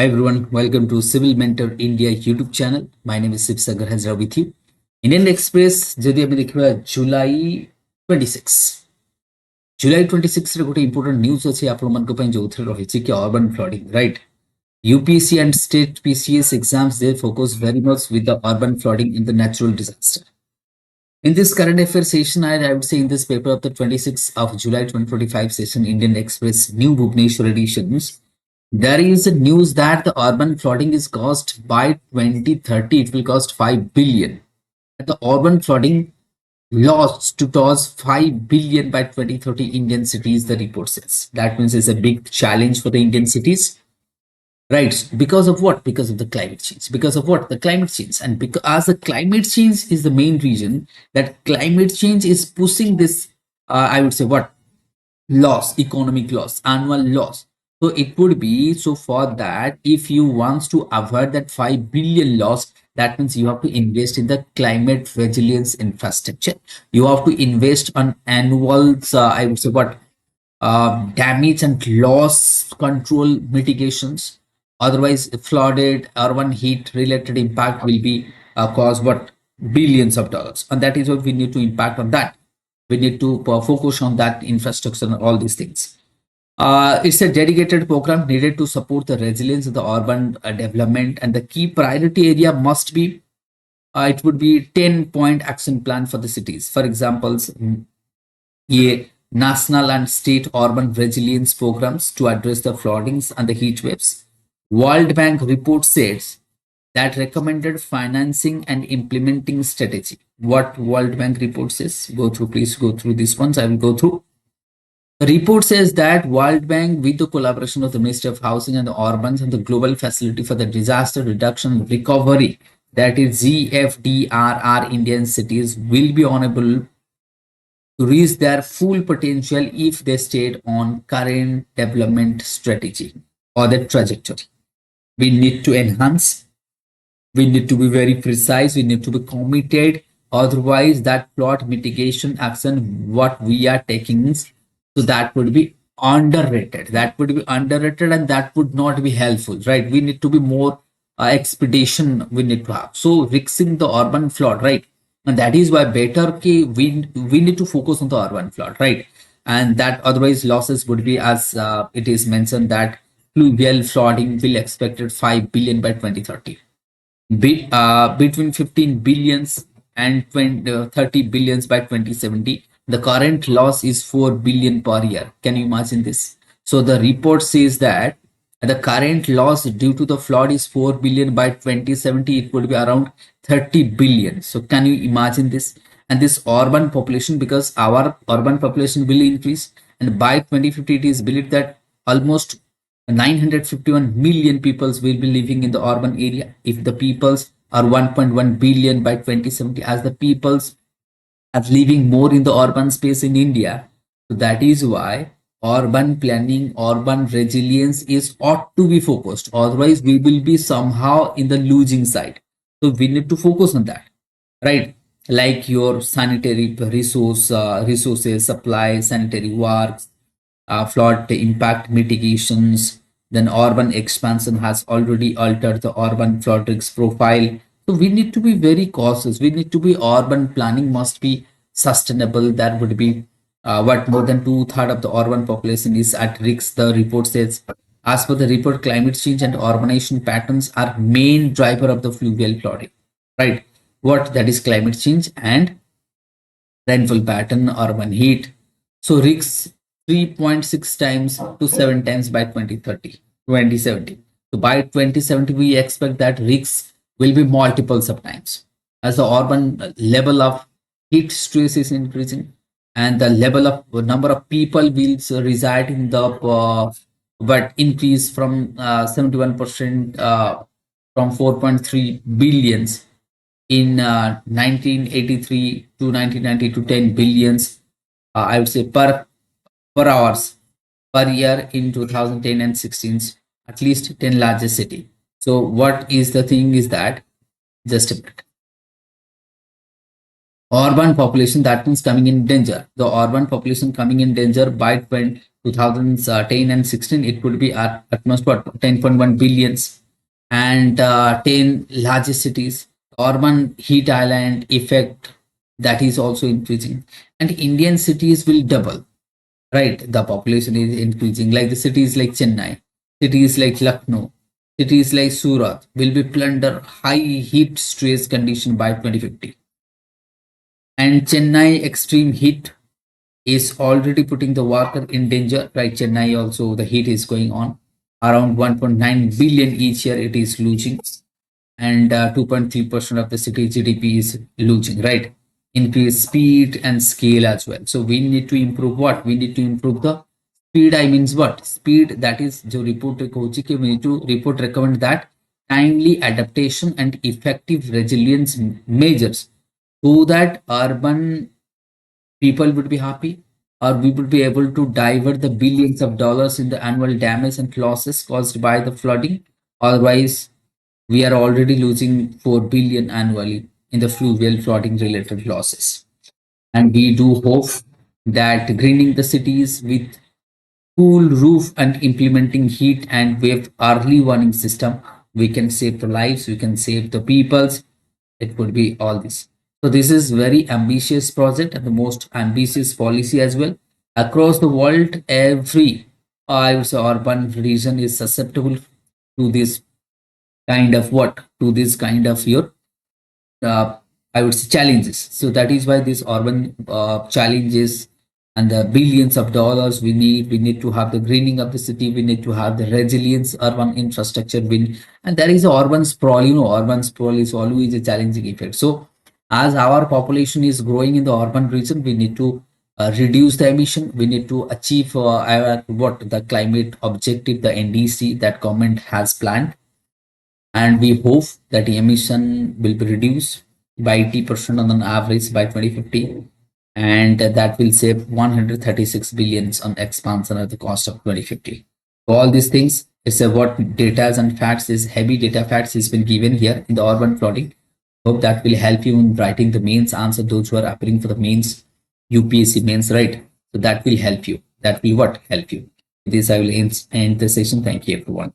Hi everyone, welcome to Civil Mentor India YouTube channel. My name is Siv Sagar Hazra with you. Indian Express যদি আমি দেখিবা জুলাই 26 জুলাই 26 ରେ ଗୋଟେ important news ଅଛି ଆପଣମାନଙ୍କ ପାଇଁ ଯୋଉଥିରେ ରହିଛି କି urban flooding, right? UPSC and state PCS exams they focus very much with the urban flooding in the natural disaster. In this current affairs session, I would say in this paper of the 26th of July 2025 session, Indian Express New Bhubaneswar editions, there is a news that the urban flooding is caused by 2030. It will cost 5 billion. The urban flooding lost to cause 5 billion by 2030 Indian cities, the report says. That means it's a big challenge for the Indian cities. Right. Because of what? Because of the climate change. Because of what? The climate change. And because as the climate change is the main reason that climate change is pushing this, I would say what? Loss, economic loss, annual loss. So it would be so for that if you want to avoid that 5 billion loss, that means you have to invest in the climate resilience infrastructure. You have to invest on annual, I would say what? Damage and loss control mitigations. Otherwise, flooded urban heat related impact will be cause what billions of dollars, and that is what we need to impact on that. We need to focus on that infrastructure and all these things. It's a dedicated program needed to support the resilience of the urban development, and the key priority area must be it would be 10-point action plan for the cities. For examples, a national and state urban resilience programs to address the floodings and the heat waves. World Bank report says that recommended financing and implementing strategy. What World Bank report says? Go through, please go through these ones. I will go through. The report says that World Bank, with the collaboration of the Ministry of Housing and the Urban and the Global Facility for the Disaster Reduction and Recovery, that is GFDRR, Indian cities will be unable to reach their full potential if they stayed on current development strategy or the trajectory. We need to enhance, we need to be very precise, we need to be committed. Otherwise, that flood mitigation action, what we are taking, so that would be underrated. That would be underrated and that would not be helpful, right? We need to be more expedition we need to have. So, fixing the urban flood, right? And that is why better we need to focus on the urban flood, right? And that otherwise losses would be as it is mentioned that fluvial flooding will expected 5 billion by 2030. Between 15 billions and 30 billions by 2070. The current loss is 4 billion per year. Can you imagine this? So the report says that the current loss due to the flood is 4 billion. By 2070 it would be around 30 billion. So can you imagine this? And this urban population, because our urban population will increase, and by 2050 it is believed that almost 951 million peoples will be living in the urban area. If the peoples are 1.1 billion by 2070, as the peoples are living more in the urban space in India, so that is why urban planning, urban resilience is ought to be focused. Otherwise, we will be somehow in the losing side. So we need to focus on that, right? Like your sanitary resources, supply, sanitary works, flood impact mitigations. Then urban expansion has already altered the urban flood risk profile. So we need to be very cautious. We need to be urban planning must be sustainable. That would be what more than two-thirds of the urban population is at risk. The report says, as per the report, climate change and urbanization patterns are main driver of the fluvial flooding. Right? What that is climate change and rainfall pattern, urban heat. So risks 3.6 times to 7 times by 2030, 2070. So by 2070, we expect that risks will be multiples of times as the urban level of heat stress is increasing and the level of number of people will reside in the but increase from 71% from 4.3 billions in 1983 to 1990 to 10 billions, I would say per hours per year in 2010 and 16, at least 10 largest city. So what is the thing is that just a minute. Urban population, that means coming in danger. The urban population coming in danger by 2010 and 16, it would be at most what 10.1 billions. And 10 largest cities, urban heat island effect, that is also increasing. And Indian cities will double, right? The population is increasing. Like the cities like Chennai, cities like Lucknow, cities like Surat will be plunder high heat stress condition by 2050. And Chennai extreme heat is already putting the worker in danger. Right, Chennai also the heat is going on. Around 1.9 billion each year it is losing, and 2.3% of the city GDP is losing. Right, increase speed and scale as well. So we need to improve what? We need to improve the speed. I means what? Speed, that is जो report होची कि we need to report recommend that timely adaptation and effective resilience measures so that urban people would be happy, or we would be able to divert the billions of dollars in the annual damage and losses caused by the flooding. Otherwise, we are already losing 4 billion annually in the fluvial flooding related losses. And we do hope that greening the cities with cool roof and implementing heat and wave early warning system, we can save the lives, we can save the peoples. It would be all this. So this is very ambitious project and the most ambitious policy as well. Across the world, every I would say urban region is susceptible to this kind of what? To this kind of your I would say challenges. So that is why these urban challenges and the billions of dollars we need to have the greening of the city, we need to have the resilience urban infrastructure win, and there is a urban sprawl. Urban sprawl is always a challenging effect. So as our population is growing in the urban region, we need to reduce the emission, we need to achieve what the climate objective, the NDC that government has planned. And we hope that the emission will be reduced by 80% on an average by 2050, and that will save 136 billions on expansion at the cost of 2050. So all these things, it's a what data and facts is heavy data facts has been given here in the urban flooding. Hope that will help you in writing the mains answer, those who are appearing for the mains, UPSC mains, right? So that will help you. That will what? Help you. With this, I will end the session. Thank you, everyone.